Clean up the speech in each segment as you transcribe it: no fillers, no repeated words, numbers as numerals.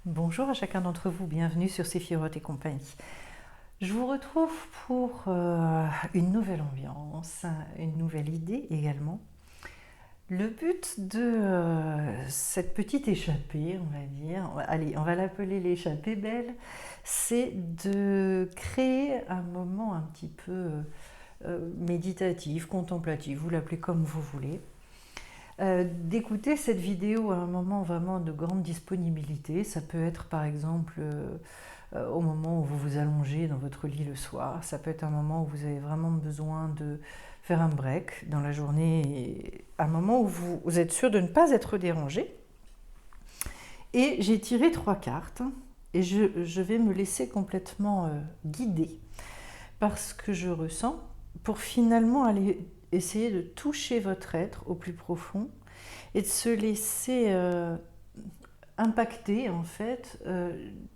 Bonjour à chacun d'entre vous, bienvenue sur Séphiroth et compagnie. Je vous retrouve pour une nouvelle ambiance, une nouvelle idée également. Le but de cette petite échappée, on va dire, allez, on va l'appeler l'échappée belle, c'est de créer un moment un petit peu méditatif, contemplatif, vous l'appelez comme vous voulez. D'écouter cette vidéo à un moment vraiment de grande disponibilité. Ça peut être par exemple au moment où vous vous allongez dans votre lit le soir. Ça peut être un moment où vous avez vraiment besoin de faire un break dans la journée, et un moment où vous êtes sûr de ne pas être dérangé. Et j'ai tiré 3 cartes et je vais me laisser complètement guider par ce que je ressens pour finalement aller essayer de toucher votre être au plus profond et de se laisser impacter en fait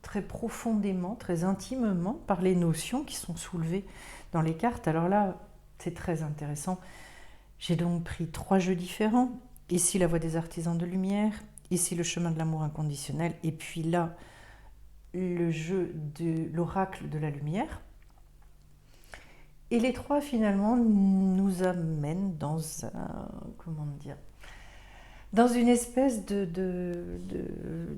très profondément, très intimement par les notions qui sont soulevées dans les cartes. Alors là, c'est très intéressant. J'ai donc pris 3 jeux différents. Ici, la voie des artisans de lumière, ici, le chemin de l'amour inconditionnel, et puis là, le jeu de l'oracle de la lumière. Et les 3 finalement nous amènent dans un, comment dire, dans une espèce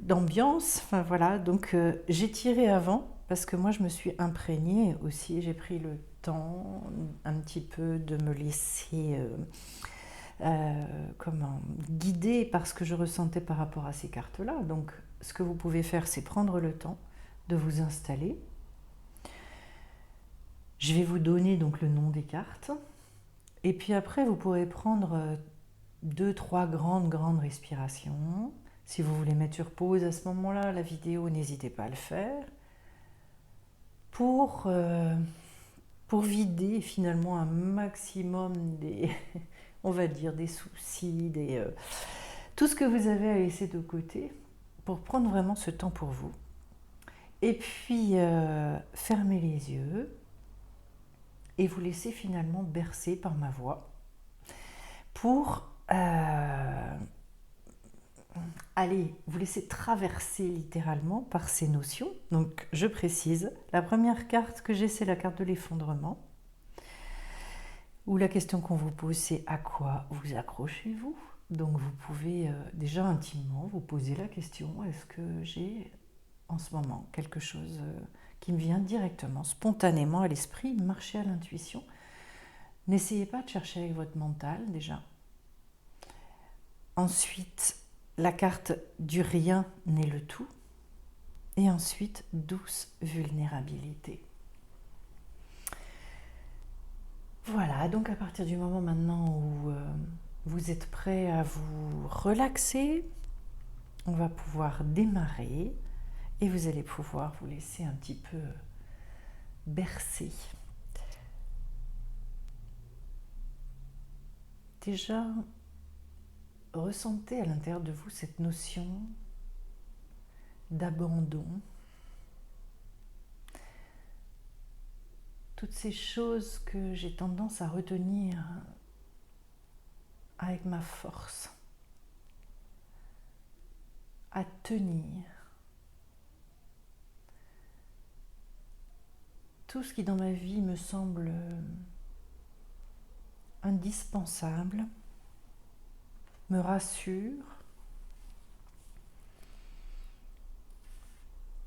d'ambiance. Enfin voilà, donc j'ai tiré avant parce que moi je me suis imprégnée aussi, j'ai pris le temps un petit peu de me laisser comment guider par ce que je ressentais par rapport à ces cartes-là. Donc ce que vous pouvez faire, c'est prendre le temps de vous installer. Je vais vous donner donc le nom des cartes. Et puis après, vous pourrez prendre 2, 3 grandes respirations. Si vous voulez mettre sur pause à ce moment-là, la vidéo, n'hésitez pas à le faire. Pour vider finalement un maximum des, on va dire, des soucis, tout ce que vous avez à laisser de côté, pour prendre vraiment ce temps pour vous. Et puis, fermez les yeux et vous laissez finalement bercer par ma voix pour allez, vous laissez traverser littéralement par ces notions. Donc je précise, la première carte que j'ai, c'est la carte de l'effondrement, où la question qu'on vous pose, c'est à quoi vous accrochez-vous. Donc vous pouvez déjà intimement vous poser la question, est-ce que j'ai en ce moment quelque chose qui me vient directement, spontanément à l'esprit, marcher à l'intuition. N'essayez pas de chercher avec votre mental déjà. Ensuite, la carte du rien n'est le tout. Et ensuite, douce vulnérabilité. Voilà, donc à partir du moment maintenant où vous êtes prêt à vous relaxer, on va pouvoir démarrer et vous allez pouvoir vous laisser un petit peu bercer. Déjà, ressentez à l'intérieur de vous cette notion d'abandon. Toutes ces choses que j'ai tendance à retenir avec ma force, à tenir. Tout ce qui dans ma vie me semble indispensable, me rassure,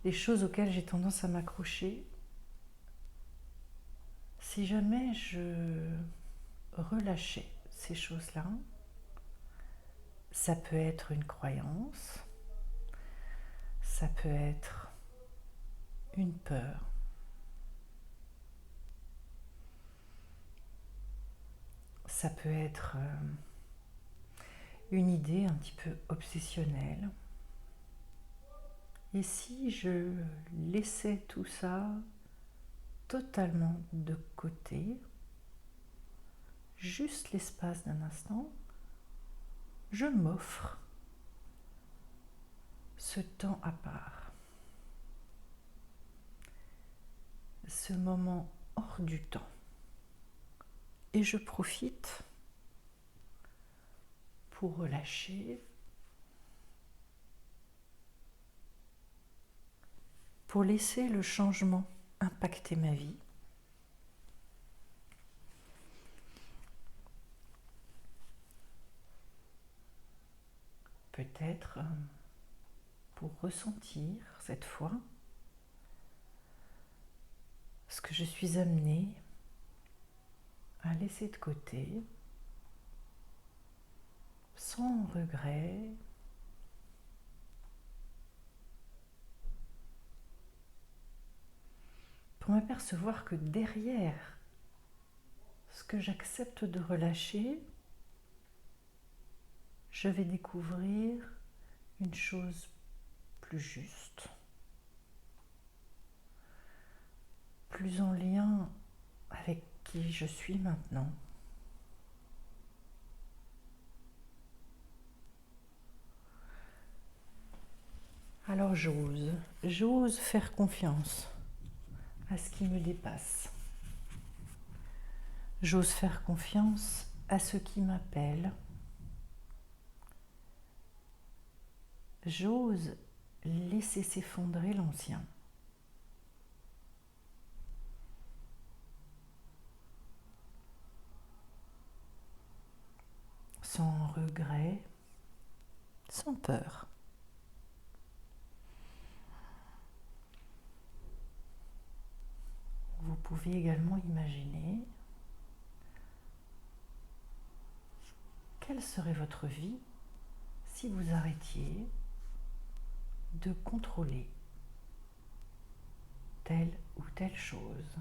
les choses auxquelles j'ai tendance à m'accrocher, si jamais je relâchais ces choses-là, ça peut être une croyance, ça peut être une peur, ça peut être une idée un petit peu obsessionnelle. Et si je laissais tout ça totalement de côté, juste l'espace d'un instant, je m'offre ce temps à part, ce moment hors du temps. Et je profite pour relâcher pour laisser le changement impacter ma vie. Peut-être pour ressentir cette fois ce que je suis amenée à laisser de côté sans regret, pour m'apercevoir que derrière ce que j'accepte de relâcher, je vais découvrir une chose plus juste, plus en lien avec qui je suis maintenant. Alors j'ose faire confiance à ce qui me dépasse. J'ose faire confiance à ce qui m'appelle. J'ose laisser s'effondrer l'ancien. Sans regret, sans peur. Vous pouvez également imaginer quelle serait votre vie si vous arrêtiez de contrôler telle ou telle chose.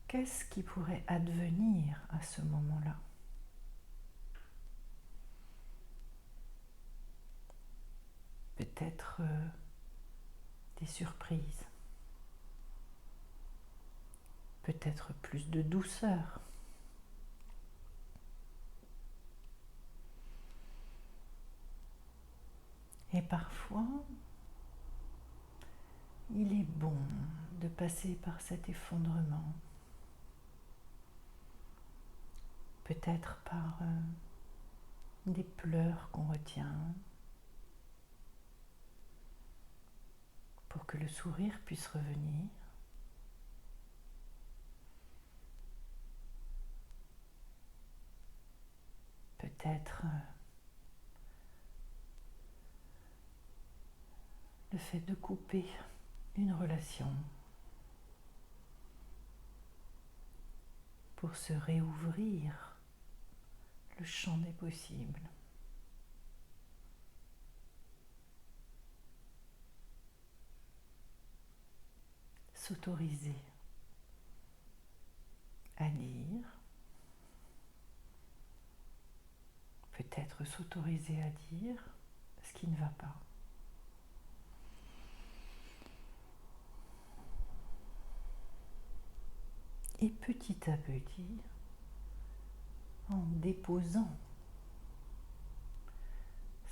Qu'est-ce qui pourrait advenir à ce moment-là? Peut-être des surprises, peut-être plus de douceur. Et parfois, il est bon de passer par cet effondrement, peut-être par des pleurs qu'on retient, pour que le sourire puisse revenir. Peut-être le fait de couper une relation pour se réouvrir le champ des possibles. S'autoriser à dire, peut-être s'autoriser à dire ce qui ne va pas. Et petit à petit, en déposant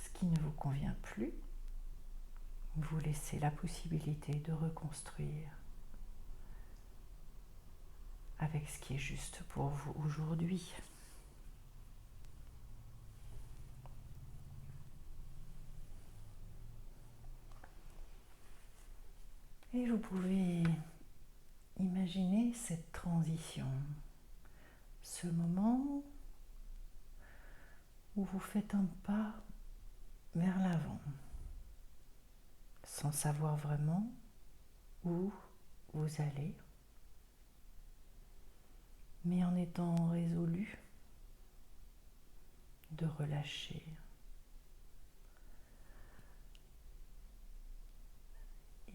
ce qui ne vous convient plus, vous laissez la possibilité de reconstruire avec ce qui est juste pour vous aujourd'hui. Et vous pouvez imaginer cette transition, ce moment où vous faites un pas vers l'avant, sans savoir vraiment où vous allez, mais en étant résolu de relâcher.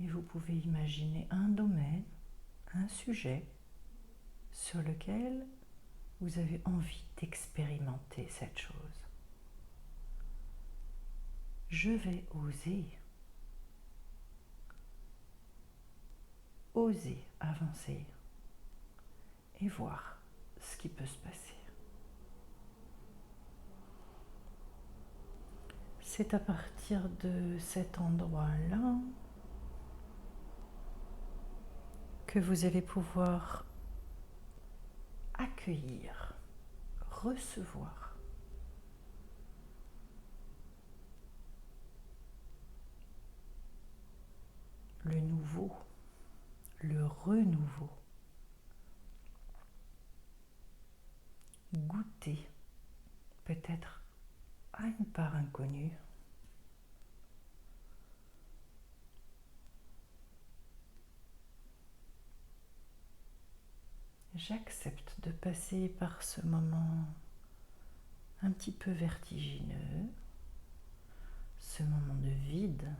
Et vous pouvez imaginer un domaine, un sujet sur lequel vous avez envie d'expérimenter cette chose. Je vais oser avancer et voir ce qui peut se passer. C'est à partir de cet endroit-là que vous allez pouvoir accueillir, recevoir nouveau, le renouveau. Goûter peut-être à une part inconnue. J'accepte de passer par ce moment un petit peu vertigineux, ce moment de vide,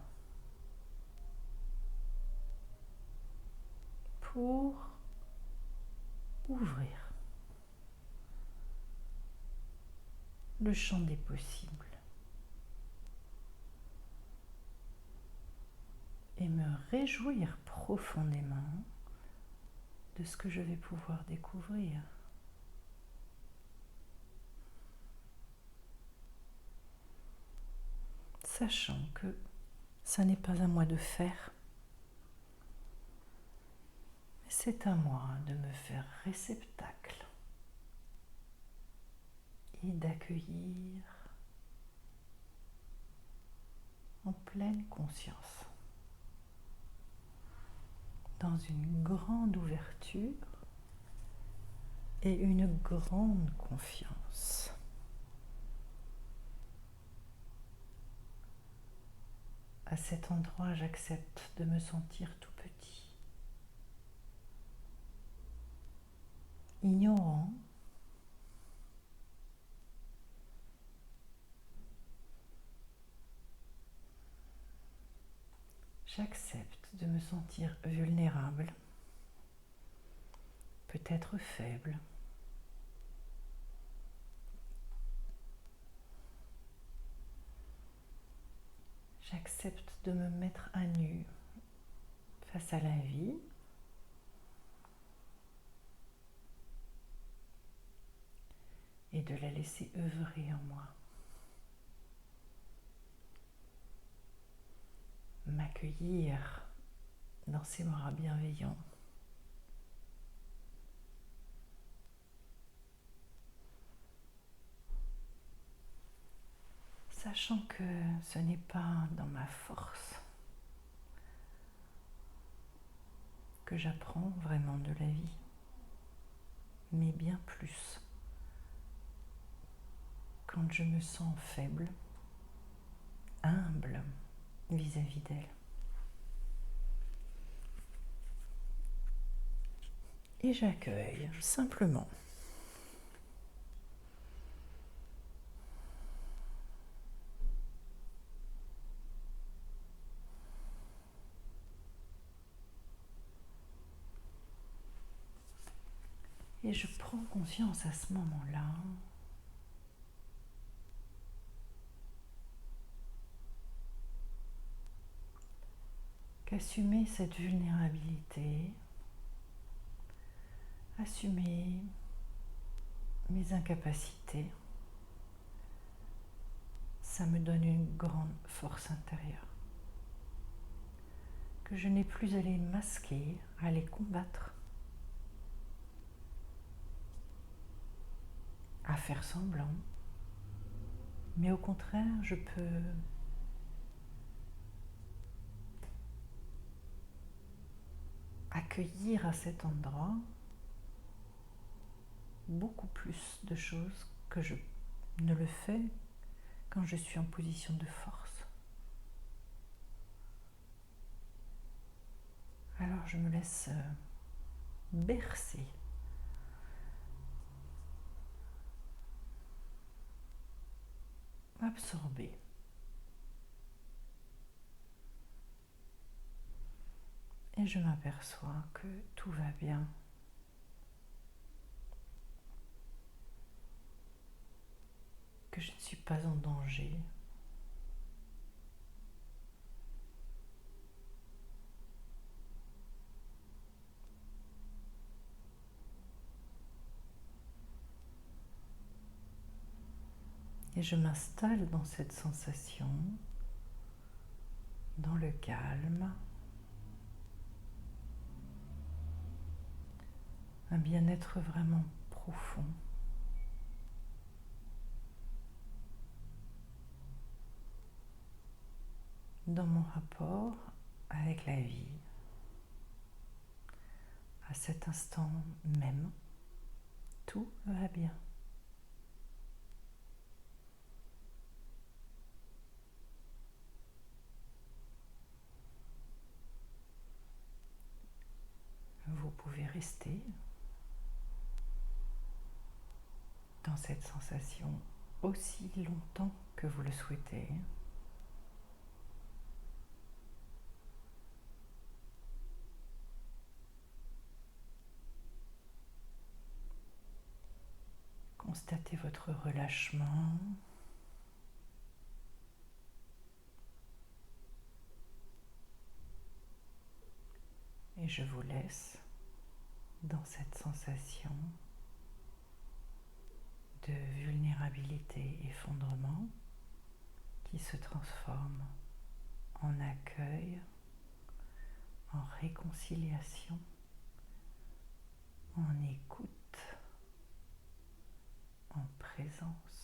pour ouvrir le champ des possibles et me réjouir profondément de ce que je vais pouvoir découvrir. Sachant que ça n'est pas à moi de faire, c'est à moi de me faire réceptacle et d'accueillir en pleine conscience, dans une grande ouverture et une grande confiance. À cet endroit, j'accepte de me sentir tout petit, ignorant, j'accepte de me sentir vulnérable, peut-être faible. J'accepte de me mettre à nu face à la vie et de la laisser œuvrer en moi. M'accueillir dans ses bras bienveillants. Sachant que ce n'est pas dans ma force que j'apprends vraiment de la vie, mais bien plus quand je me sens faible, humble vis-à-vis d'elle. Et j'accueille simplement. Et je prends conscience à ce moment-là qu'assumer cette vulnérabilité, assumer mes incapacités, ça me donne une grande force intérieure que je n'ai plus à les masquer, à les combattre, à faire semblant, mais au contraire, je peux accueillir à cet endroit beaucoup plus de choses que je ne le fais quand je suis en position de force. Alors je me laisse bercer, absorber. Et je m'aperçois que tout va bien. Que je ne suis pas en danger. Et je m'installe dans cette sensation, dans le calme, un bien-être vraiment profond. Dans mon rapport avec la vie, À cet instant même, tout va bien. Vous pouvez rester dans cette sensation aussi longtemps que vous le souhaitez. Constatez votre relâchement. Et je vous laisse dans cette sensation de vulnérabilité, effondrement qui se transforme en accueil, en réconciliation, en écoute, en présence.